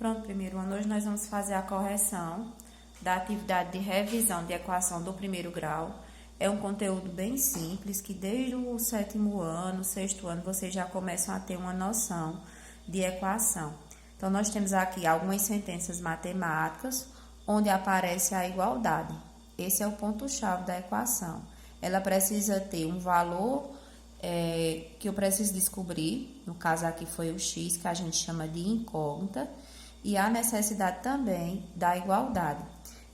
Pronto, primeiro ano, hoje nós vamos fazer a correção da atividade de revisão de equação do primeiro grau. É um conteúdo bem simples, que desde o sétimo ano, sexto ano, vocês já começam a ter uma noção de equação. Então, nós temos aqui algumas sentenças matemáticas, onde aparece a igualdade. Esse é o ponto-chave da equação. Ela precisa ter um valor que eu preciso descobrir, no caso aqui foi o x, que a gente chama de incógnita, e a necessidade também da igualdade.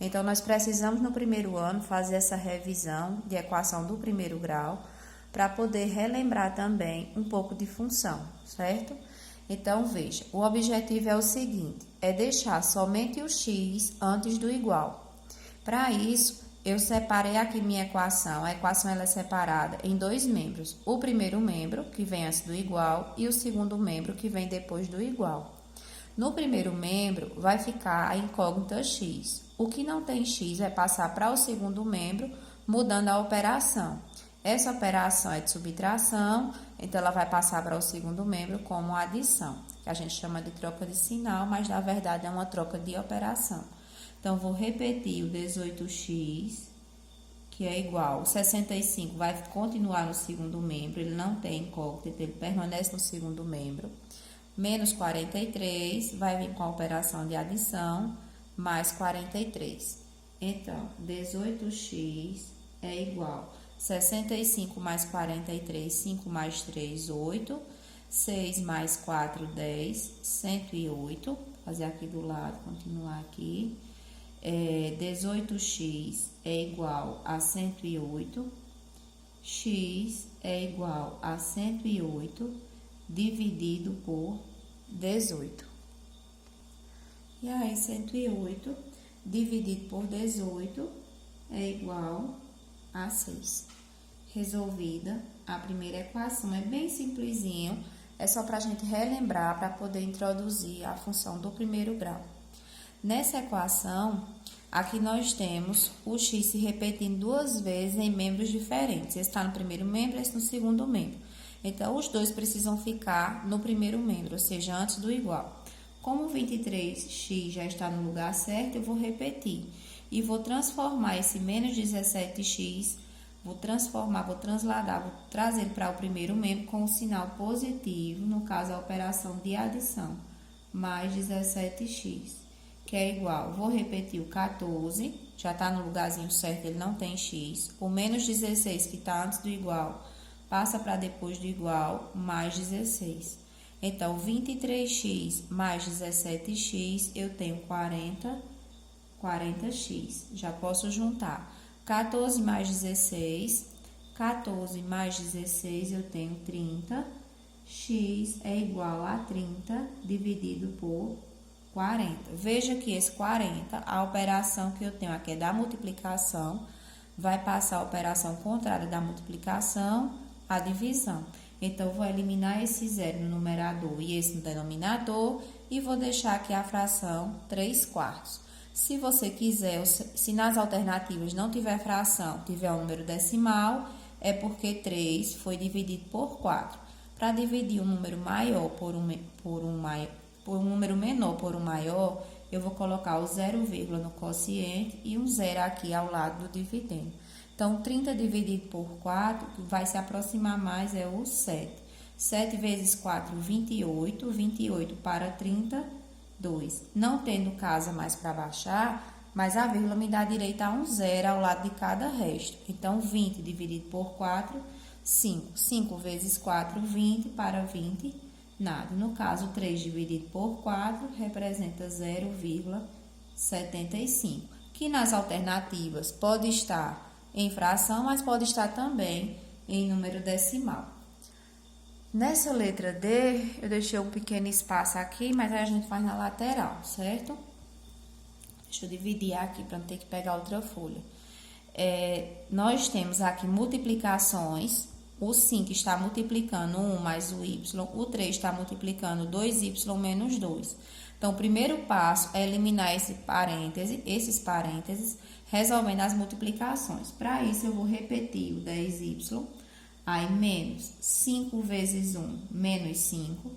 Então, nós precisamos no primeiro ano fazer essa revisão de equação do primeiro grau, para poder relembrar também um pouco de função, certo? Então, veja, o objetivo é o seguinte, é deixar somente o x antes do igual. Para isso, eu separei aqui minha equação. A equação ela é separada em dois membros. O primeiro membro, que vem antes do igual, e o segundo membro, que vem depois do igual. No primeiro membro, vai ficar a incógnita x. O que não tem x vai passar para o segundo membro, mudando a operação. Essa operação é de subtração, então ela vai passar para o segundo membro como adição, que a gente chama de troca de sinal, mas na verdade é uma troca de operação. Então, vou repetir o 18x, que é igual, 65 vai continuar no segundo membro, ele não tem incógnita, ele permanece no segundo membro. Menos 43 vai vir com a operação de adição, mais 43. Então, 18x é igual 65 mais 43, 5 mais 3, 8. 6 mais 4, 10, 108. Vou fazer aqui do lado, continuar aqui. 18x é igual a 108. X é igual a 108 dividido por 18. E aí, 108 dividido por 18 é igual a 6. Resolvida a primeira equação. É bem simplesinho, é só para a gente relembrar, para poder introduzir a função do primeiro grau. Nessa equação, aqui nós temos o x se repetindo duas vezes em membros diferentes. Esse está no primeiro membro, esse no segundo membro. Então, os dois precisam ficar no primeiro membro, ou seja, antes do igual. Como 23x já está no lugar certo, eu vou repetir. E vou transformar esse menos 17x, vou transladar, vou trazer para o primeiro membro com o sinal positivo, no caso a operação de adição, mais 17x, que é igual, vou repetir o 14, já está no lugarzinho certo, ele não tem x, o menos 16 que está antes do igual, passa para depois do igual, mais 16. Então, 23x mais 17x, eu tenho 40x. Já posso juntar 14 mais 16, 14 mais 16, eu tenho 30. X é igual a 30 dividido por 40. Veja que esse 40, a operação que eu tenho aqui é da multiplicação, vai passar a operação contrária da multiplicação, a divisão. Então, vou eliminar esse zero no numerador e esse no denominador e vou deixar aqui a fração 3/4. Se você quiser, se nas alternativas não tiver fração, tiver um número decimal, é porque 3 foi dividido por 4. Para dividir um número maior por um número menor por um maior, eu vou colocar o 0, no quociente e um zero aqui ao lado do dividendo. Então, 30 dividido por 4, que vai se aproximar mais, é o 7. 7 vezes 4, 28. 28 para 32. Não tendo casa mais para baixar, mas a vírgula me dá direito a um zero ao lado de cada resto. Então, 20 dividido por 4, 5. 5 vezes 4, 20 para 20, nada. No caso, 3 dividido por 4 representa 0,75. Que nas alternativas pode estar em fração, mas pode estar também em número decimal. Nessa letra D, eu deixei um pequeno espaço aqui, mas aí a gente faz na lateral, certo? Deixa eu dividir aqui para não ter que pegar outra folha. Nós temos aqui multiplicações. O 5 está multiplicando 1 mais o y. O 3 está multiplicando 2y menos 2. Então, o primeiro passo é eliminar esses parênteses, resolvendo as multiplicações. Para isso, eu vou repetir o 10y, aí menos 5 vezes 1, menos 5,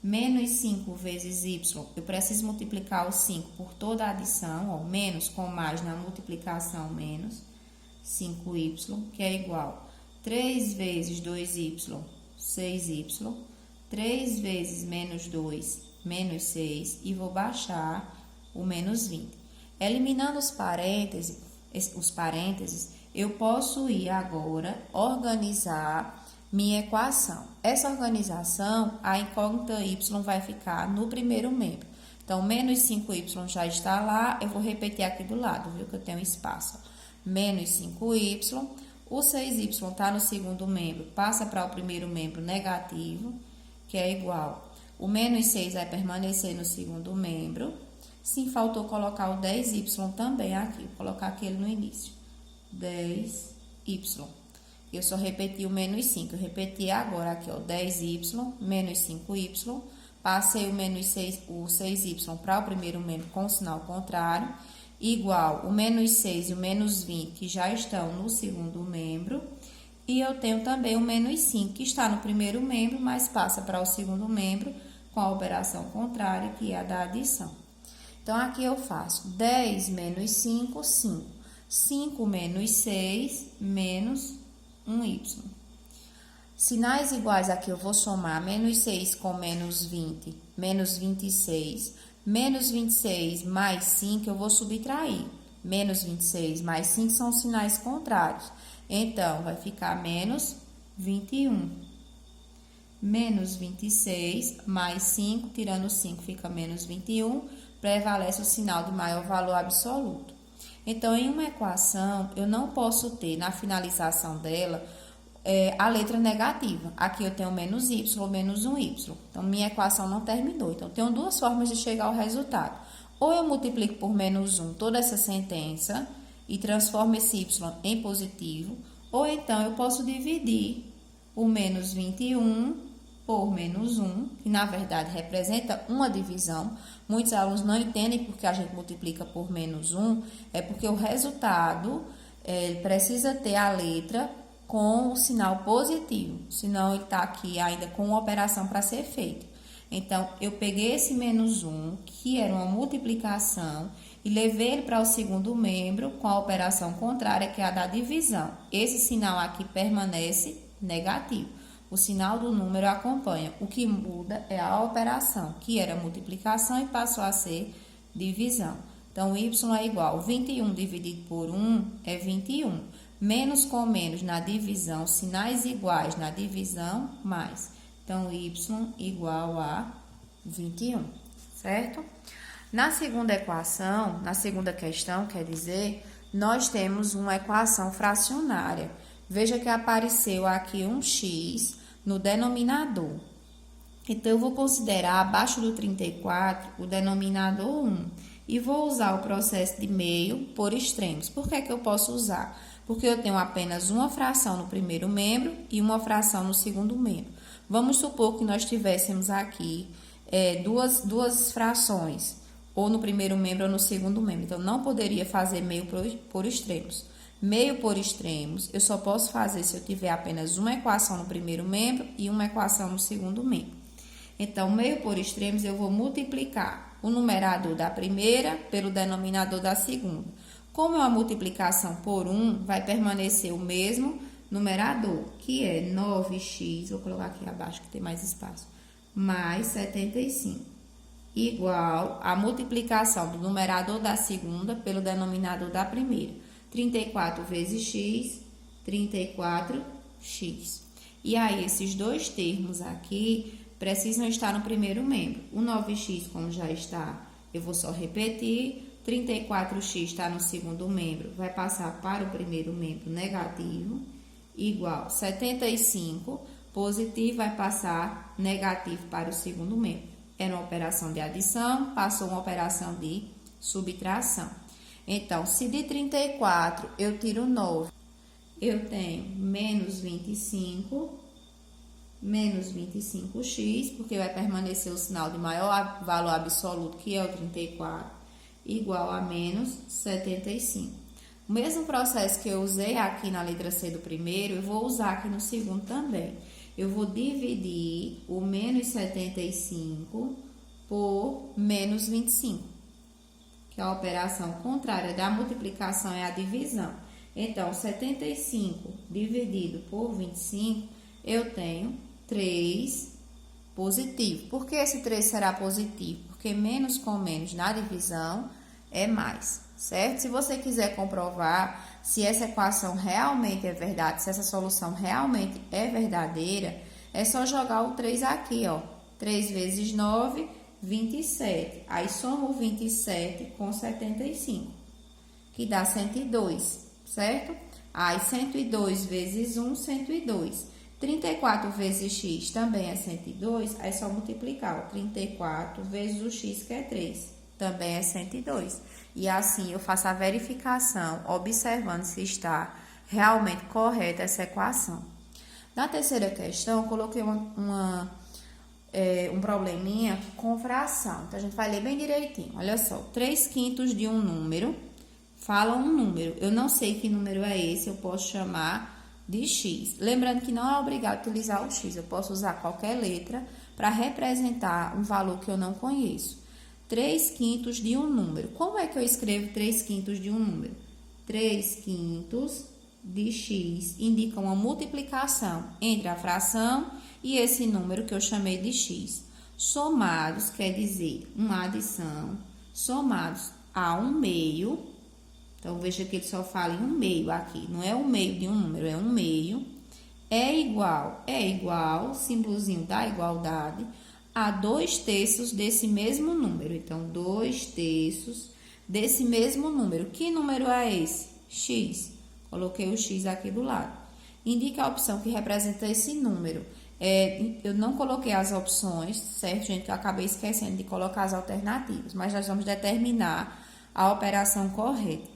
Menos 5 vezes y, eu preciso multiplicar o 5 por toda a adição, ó, menos com mais na multiplicação, menos 5y, que é igual 3 vezes 2y, 6y, 3 vezes menos 2, menos 6, e vou baixar o menos 20. Eliminando os parênteses, eu posso ir agora organizar minha equação. Essa organização, a incógnita y vai ficar no primeiro membro. Então, menos 5y já está lá, eu vou repetir aqui do lado, viu que eu tenho espaço. Menos 5y, o 6y está no segundo membro, passa para o primeiro membro negativo, que é igual. O menos 6 vai permanecer no segundo membro. Sim, faltou colocar o 10y também aqui, vou colocar aquele no início. 10y. Eu só repeti o menos 5, eu repeti agora aqui, ó, 10y, menos 5y, passei o menos 6, o 6y para o primeiro membro com o sinal contrário, igual o menos 6 e o menos 20, que já estão no segundo membro, e eu tenho também o menos 5, que está no primeiro membro, mas passa para o segundo membro com a operação contrária, que é a da adição. Então, aqui eu faço 10 menos 5, 5. 5 menos 6, menos 1y. Sinais iguais aqui eu vou somar menos 6 com menos 20, menos 26. Menos 26 mais 5 eu vou subtrair. Menos 26 mais 5 são sinais contrários. Então, vai ficar menos 21. Menos 26 mais 5, tirando 5 fica menos 21, prevalece o sinal de maior valor absoluto. Então, em uma equação, eu não posso ter na finalização dela a letra negativa. Aqui eu tenho menos y ou menos 1y. Então, minha equação não terminou. Então, eu tenho duas formas de chegar ao resultado. Ou eu multiplico por menos 1 toda essa sentença e transformo esse y em positivo, ou então eu posso dividir o menos 21 por menos 1, que na verdade representa uma divisão. Muitos alunos não entendem porque a gente multiplica por menos 1, é porque o resultado precisa ter a letra com o sinal positivo, senão ele está aqui ainda com uma operação para ser feita. Então, eu peguei esse menos 1, que era uma multiplicação, e levei ele para o segundo membro com a operação contrária, que é a da divisão. Esse sinal aqui permanece negativo. O sinal do número acompanha. O que muda é a operação, que era multiplicação e passou a ser divisão. Então, y é igual 21 dividido por 1 é 21. Menos com menos na divisão, sinais iguais na divisão, mais. Então, y igual a 21, certo? Na segunda equação, na segunda questão, quer dizer, nós temos uma equação fracionária. Veja que apareceu aqui um x no denominador. Então, eu vou considerar abaixo do 34 o denominador 1 e vou usar o processo de meio por extremos. Por que que eu posso usar? Porque eu tenho apenas uma fração no primeiro membro e uma fração no segundo membro. Vamos supor que nós tivéssemos aqui duas frações, ou no primeiro membro ou no segundo membro. Então, não poderia fazer meio por extremos. Meio por extremos, eu só posso fazer se eu tiver apenas uma equação no primeiro membro e uma equação no segundo membro. Então, meio por extremos, eu vou multiplicar o numerador da primeira pelo denominador da segunda. Como é uma multiplicação por 1, vai permanecer o mesmo numerador, que é 9x, vou colocar aqui abaixo que tem mais espaço, mais 75, igual a multiplicação do numerador da segunda pelo denominador da primeira. 34 vezes x, 34x. E aí, esses dois termos aqui precisam estar no primeiro membro. O 9x, como já está, eu vou só repetir. 34x está no segundo membro, vai passar para o primeiro membro negativo, igual 75, positivo vai passar negativo para o segundo membro. Era uma operação de adição, passou uma operação de subtração. Então, se de 34 eu tiro 9, eu tenho menos 25, menos 25x, porque vai permanecer o sinal de maior valor absoluto, que é o 34, igual a menos 75. O mesmo processo que eu usei aqui na letra C do primeiro, eu vou usar aqui no segundo também. eu vou dividir o menos 75 por menos 25, que a operação contrária da multiplicação é a divisão. Então, 75 dividido por 25, eu tenho 3 positivo. Por que esse 3 será positivo? Porque menos com menos na divisão é mais, certo? Se você quiser comprovar se essa equação realmente é verdade, se essa solução realmente é verdadeira, é só jogar o 3 aqui, ó. 3 vezes 9, 27. Aí soma o 27 com 75, que dá 102, certo? Aí 102 vezes 1, 102. 34 vezes x também é 102, aí é só multiplicar, ó, 34 vezes o x, que é 3, também é 102. E assim eu faço a verificação, observando se está realmente correta essa equação. Na terceira questão, eu coloquei um probleminha com fração. Então, a gente vai ler bem direitinho. Olha só, 3/5 de um número, fala um número. Eu não sei que número é esse, eu posso chamar de x. Lembrando que não é obrigado a utilizar o x, eu posso usar qualquer letra para representar um valor que eu não conheço. 3/5 de um número. Como é que eu escrevo 3/5 de um número? 3/5 de x indica uma multiplicação entre a fração e esse número que eu chamei de x. Somados quer dizer uma adição, somados a um meio. Então, veja que ele só fala em um meio aqui, não é o meio de um número, é um meio. É igual, símbolozinho da igualdade, a 2/3 desse mesmo número. Então, 2/3 desse mesmo número. Que número é esse? X. Coloquei o x aqui do lado. Indica a opção que representa esse número. Eu não coloquei as opções, certo, gente? Que eu acabei esquecendo de colocar as alternativas. Mas nós vamos determinar a operação correta,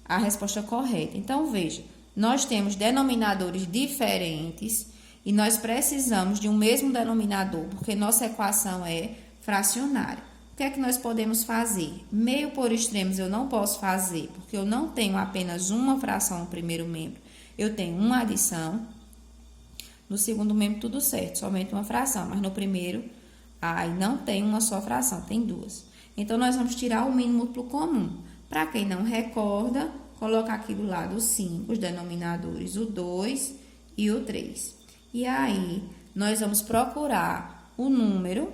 a resposta correta. Então, veja, nós temos denominadores diferentes e nós precisamos de um mesmo denominador, porque nossa equação é fracionária. O que é que nós podemos fazer? Meio por extremos eu não posso fazer, porque eu não tenho apenas uma fração no primeiro membro. Eu tenho uma adição. No segundo membro, tudo certo, somente uma fração. Mas no primeiro, aí não tem uma só fração, tem duas. Então, nós vamos tirar o mínimo múltiplo comum. Para quem não recorda, coloca aqui do lado o 5, os denominadores, o 2 e o 3. E aí, nós vamos procurar o número,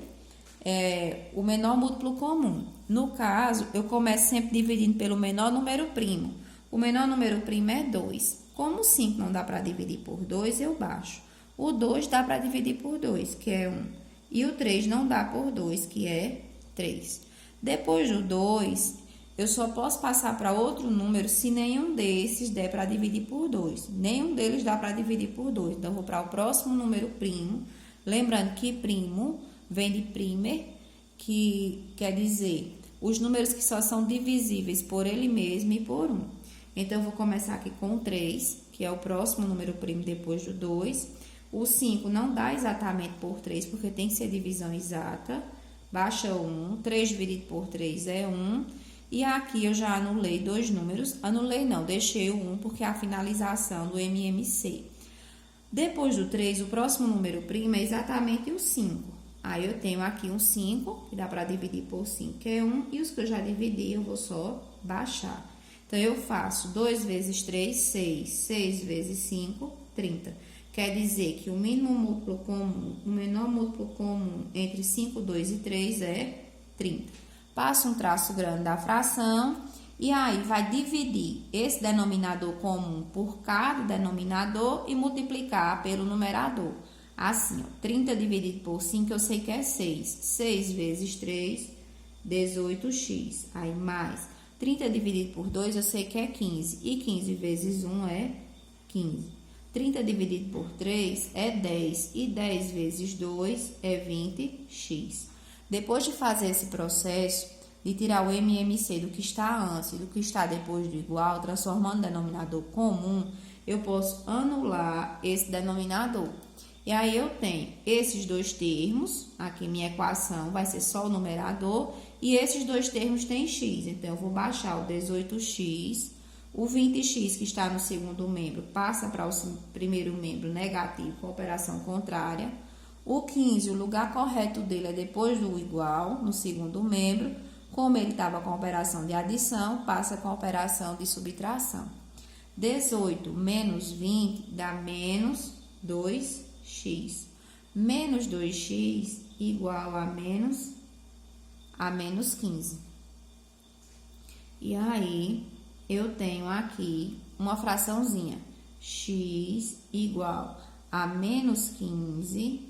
o menor múltiplo comum. No caso, eu começo sempre dividindo pelo menor número primo. O menor número primo é 2. Como o 5 não dá para dividir por 2, eu baixo. O 2 dá para dividir por 2, que é 1. E o 3 não dá por 2, que é 3. Depois do 2, eu só posso passar para outro número se nenhum desses der para dividir por 2. Nenhum deles dá para dividir por 2. Então, eu vou para o próximo número primo. Lembrando que primo vem de primer, que quer dizer os números que só são divisíveis por ele mesmo e por 1. Então, eu vou começar aqui com o 3, que é o próximo número primo depois do 2. O 5 não dá exatamente por 3, porque tem que ser divisão exata. Baixa 1, 3 dividido por 3 é 1. E aqui eu já anulei dois números. Anulei não, deixei o 1 porque é a finalização do MMC. Depois do 3, o próximo número primo é exatamente o 5. Aí eu tenho aqui um 5, que dá para dividir por 5, que é 1. E os que eu já dividi, eu vou só baixar. Então, eu faço 2 vezes 3, 6. 6 vezes 5, 30. Quer dizer que o mínimo múltiplo comum, o menor múltiplo comum entre 5, 2 e 3 é 30. Passa um traço grande da fração e aí vai dividir esse denominador comum por cada denominador e multiplicar pelo numerador. Assim, ó, 30 dividido por 5 eu sei que é 6. 6 vezes 3, 18x. Aí mais 30 dividido por 2 eu sei que é 15. E 15 vezes 1 é 15. 30 dividido por 3 é 10, e 10 vezes 2 é 20x. Depois de fazer esse processo, de tirar o MMC do que está antes e do que está depois do igual, transformando o denominador comum, eu posso anular esse denominador. E aí, eu tenho esses dois termos, aqui minha equação vai ser só o numerador, e esses dois termos têm x. Então, eu vou baixar o 18x O 20x que está no segundo membro passa para o primeiro membro negativo com operação contrária. O 15, o lugar correto dele é depois do igual, no segundo membro. Como ele estava com operação de adição, passa com operação de subtração. 18 menos 20 dá menos 2x. Menos 2x igual a menos 15. E aí, eu tenho aqui uma fraçãozinha. X igual a menos 15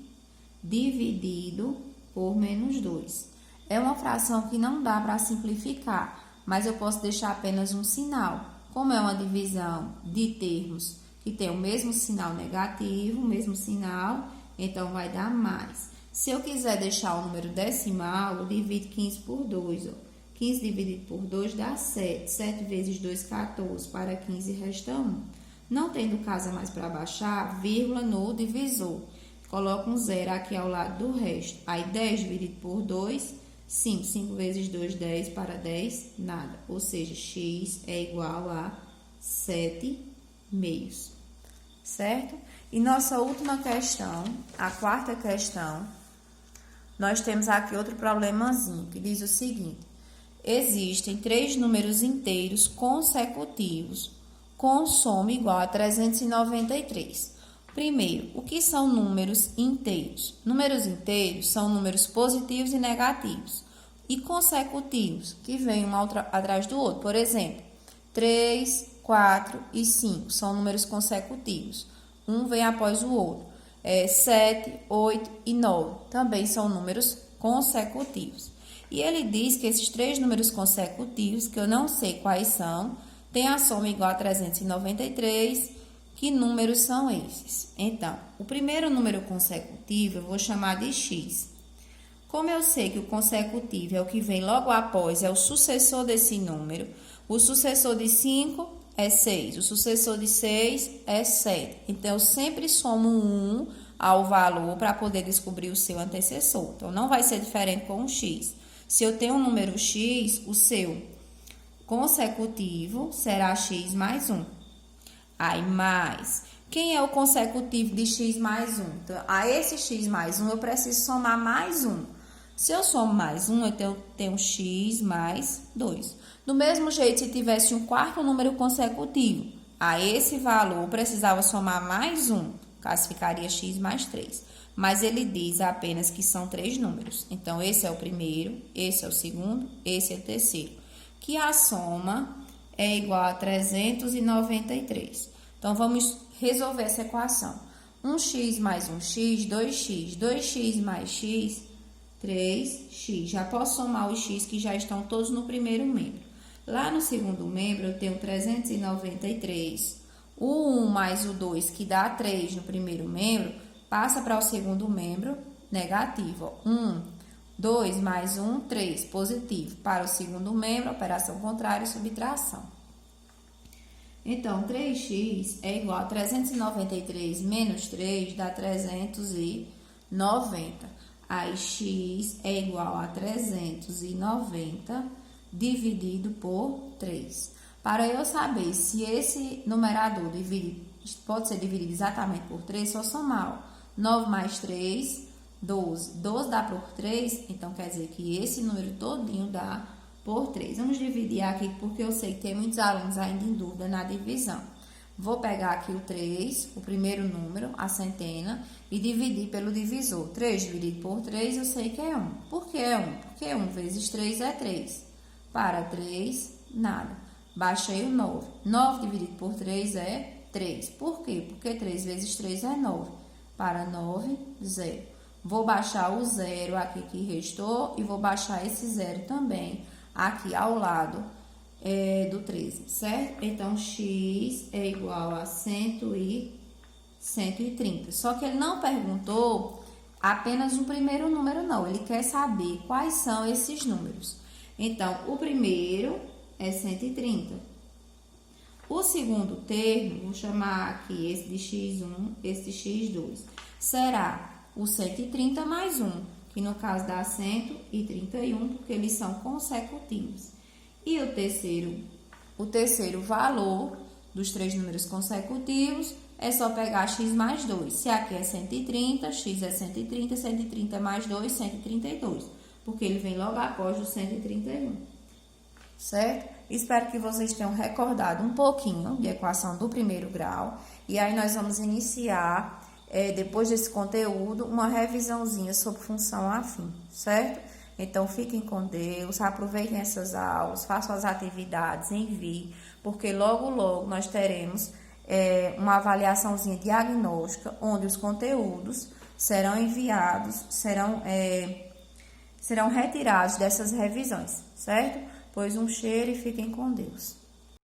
dividido por menos 2. É uma fração que não dá para simplificar, mas eu posso deixar apenas um sinal. Como é uma divisão de termos que tem o mesmo sinal negativo, o mesmo sinal, então vai dar mais. Se eu quiser deixar o número decimal, eu divido 15 por 2. 15 dividido por 2 dá 7. 7 vezes 2, 14. Para 15 resta 1. Não tendo casa mais para baixar, vírgula no divisor. Coloco um zero aqui ao lado do resto. Aí 10 dividido por 2, 5. 5 vezes 2, 10. Para 10, nada. Ou seja, x é igual a 7 meios. Certo? E nossa última questão, a quarta questão, nós temos aqui outro problemazinho, que diz o seguinte. Existem 3 números inteiros consecutivos com soma igual a 393. Primeiro, o que são números inteiros? Números inteiros são números positivos e negativos. E consecutivos, que vêm um atrás do outro. Por exemplo, 3, 4 e 5 são números consecutivos. Um vem após o outro. 7, 8 e 9 também são números consecutivos. E ele diz que esses 3 números consecutivos, que eu não sei quais são, têm a soma igual a 393. Que números são esses? Então, o primeiro número consecutivo eu vou chamar de x. Como eu sei que o consecutivo é o que vem logo após, é o sucessor desse número, o sucessor de 5 é 6, o sucessor de 6 é 7. Então, eu sempre somo 1 ao valor para poder descobrir o seu antecessor. Então, não vai ser diferente com o x. Se eu tenho um número x, o seu consecutivo será x mais 1. Aí, mais. Quem é o consecutivo de x mais 1? Então, a esse x mais 1, eu preciso somar mais 1. Se eu somo mais 1, eu tenho x mais 2. Do mesmo jeito, se tivesse um quarto número consecutivo, a esse valor eu precisava somar mais 1, caso ficaria x mais 3. Mas ele diz apenas que são 3 números. Então, esse é o primeiro, esse é o segundo, esse é o terceiro. Que a soma é igual a 393. Então, vamos resolver essa equação. 1x mais 1x, 2x. 2x mais x, 3x. Já posso somar os x que já estão todos no primeiro membro. Lá no segundo membro, eu tenho 393. O 1 mais o 2, que dá 3 no primeiro membro, passa para o segundo membro negativo. 1, 2 mais 1, 3, positivo. Para o segundo membro, operação contrária, subtração. Então, 3x é igual a 393 menos 3 dá 390. Aí, x é igual a 390 dividido por 3. Para eu saber se esse numerador pode ser dividido exatamente por 3, só somar. 9 mais 3, 12. 12 dá por 3, então quer dizer que esse número todinho dá por 3. Vamos dividir aqui porque eu sei que tem muitos alunos ainda em dúvida na divisão. Vou pegar aqui o 3, o primeiro número, a centena, e dividir pelo divisor. 3 dividido por 3 eu sei que é 1. Por que é 1? Porque 1 vezes 3 é 3. Para 3, nada. Baixei o 9. 9 dividido por 3 é 3. Por quê? Porque 3 vezes 3 é 9. Para 9, 0. Vou baixar o 0 aqui que restou e vou baixar esse 0 também aqui ao lado do 13, certo? Então, x é igual a 130. Só que ele não perguntou apenas o primeiro número, não. Ele quer saber quais são esses números. Então, o primeiro é 130. O segundo termo, vou chamar aqui esse de x1, esse de x2, será o 130 mais 1, que no caso dá 131, porque eles são consecutivos. E o terceiro O terceiro valor dos 3 números consecutivos é só pegar x mais 2. Se aqui é 130, x é 130, 130 mais 2, 132. Porque ele vem logo após o 131. Certo? Espero que vocês tenham recordado um pouquinho de equação do primeiro grau. E aí nós vamos iniciar, depois desse conteúdo, uma revisãozinha sobre função afim, certo? Então, fiquem com Deus, aproveitem essas aulas, façam as atividades, enviem, porque logo, logo nós teremos uma avaliaçãozinha diagnóstica, onde os conteúdos serão enviados, serão retirados dessas revisões, certo? Pois um cheiro e fiquem com Deus.